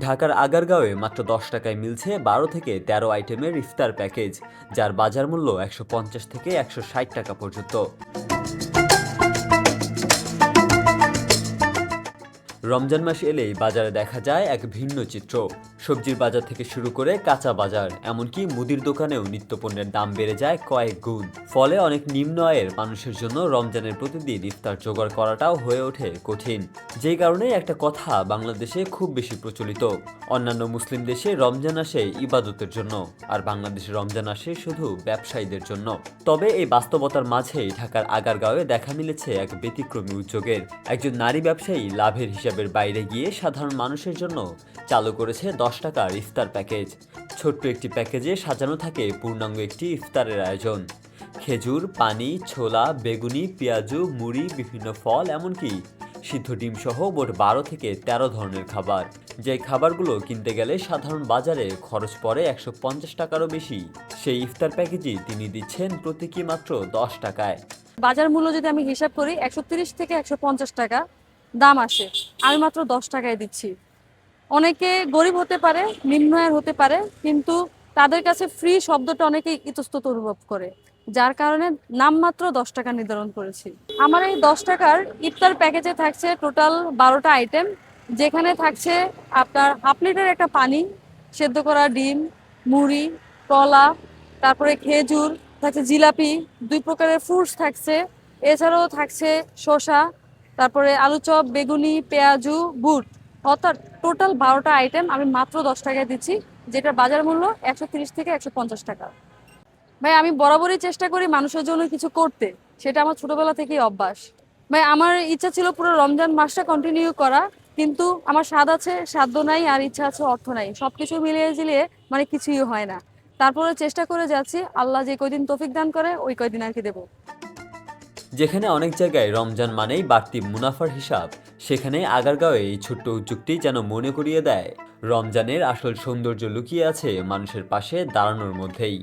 ঢাকার আগারগাঁওয়ে মাত্র ১০ টাকায় মিলছে ১২ থেকে ১৩ আইটেমের ইফতার প্যাকেজ, যার বাজার মূল্য ১৫০ থেকে ১৬০ টাকা পর্যন্ত। রমজান মাস এলেই বাজারে দেখা যায় এক ভিন্ন চিত্র। সবজির বাজার থেকে শুরু করে কাঁচা বাজার, এমনকি মুদির দোকানেও নিত্যপণ্যের দাম বেড়ে যায় কয়েক গুণ। ফলে অনেক নিম্ন আয়ের মানুষের জন্য রমজানের প্রতিদিন ইফতার জোগাড় করাটাও হয়ে ওঠে কঠিন। যেই কারণে একটা কথা বাংলাদেশে খুব বেশি প্রচলিত, অন্যান্য মুসলিম দেশে রমজান আসে ইবাদতের জন্য, আর বাংলাদেশে রমজান আসে শুধু ব্যবসায়ীদের জন্য। তবে এই বাস্তবতার মাঝেই ঢাকার আগারগাঁওয়ে দেখা মিলেছে এক ব্যতিক্রমী উদ্যোগের। একজন নারী ব্যবসায়ী লাভের হিসাবের বাইরে গিয়ে সাধারণ মানুষের জন্য চালু করেছে ১০ টাকার ইফতার প্যাকেজ। ছোট্ট একটি প্যাকেজে সাজানো থাকে পূর্ণাঙ্গ একটি ইফতারের আয়োজন। খেজুর, পানি, ছোলা, বেগুনি, পেঁয়াজু, মুড়ি, বিভিন্ন ফল, এমনকি সিদ্ধ ডিম সহ মোট ১২ থেকে ১৩ ধরনের খাবার। যে খাবারগুলো কিনতে গেলে সাধারণ বাজারে খরচ পড়ে ১৫০ টাকারও বেশি, সেই ইফতার প্যাকেজই তিনি দিচ্ছেন প্রতীকী মাত্র ১০ টাকায়। বাজার মূল্য যদি আমি হিসাব করি ১৩০ থেকে ১৫০ টাকা দাম আসে, আমি মাত্র ১০ টাকায় দিচ্ছি। অনেকে গরিব হতে পারে, নিম্ন আয়ের হতে পারে, কিন্তু তাদের কাছে ফ্রি শব্দটা অনেকে ইতস্তত অনুভব করে, যার কারণে নামমাত্র ১০ টাকা নির্ধারণ করেছি। আমার এই ১০ টাকার ইফতার প্যাকেজে থাকছে টোটাল ১২টা আইটেম, যেখানে থাকছে আপনার হাফ লিটার একটা পানি, সেদ্ধ করা ডিম, মুড়ি, কলা, তারপরে খেজুর থাকছে, জিলাপি, ২ প্রকারের ফ্রুটস থাকছে, এছাড়াও থাকছে শসা, তারপরে আলু চপ, বেগুনি, পেঁয়াজু, বুট। অর্থাৎ টোটাল ১২টা আইটেম আমি মাত্র ১০ টাকায় দিচ্ছি, যেটার বাজার মূল্য ১৩০ থেকে ১৫০ টাকা। ভাই, আমি বরাবরই চেষ্টা করি মানুষের জন্য কিছু করতে, সেটা আমার ছোটবেলা থেকেই অভ্যাস। ভাই, আমার ইচ্ছা ছিল পুরো রমজান মাসটা কন্টিনিউ করা, কিন্তু আমার স্বাদ আছে, সাধ্য নাই, আর ইচ্ছা আছে, অর্থ নাই, সবকিছু মিলিয়ে ঝিলিয়ে মানে কিছুই হয় না। তারপরে চেষ্টা করে যাচ্ছি, আল্লাহ যে কয়দিন তৌফিক দান করে ওই কয়দিন আর কি দেবো। যেখানে অনেক জায়গায় রমজান মানেই বাড়তি মুনাফার হিসাব, সেখানে আগারগাঁওয়ে এই ছোট্ট উদ্যোগটি যেন মনে করিয়ে দেয় রমজানের আসল সৌন্দর্য লুকিয়ে আছে মানুষের পাশে দাঁড়ানোর মধ্যেই।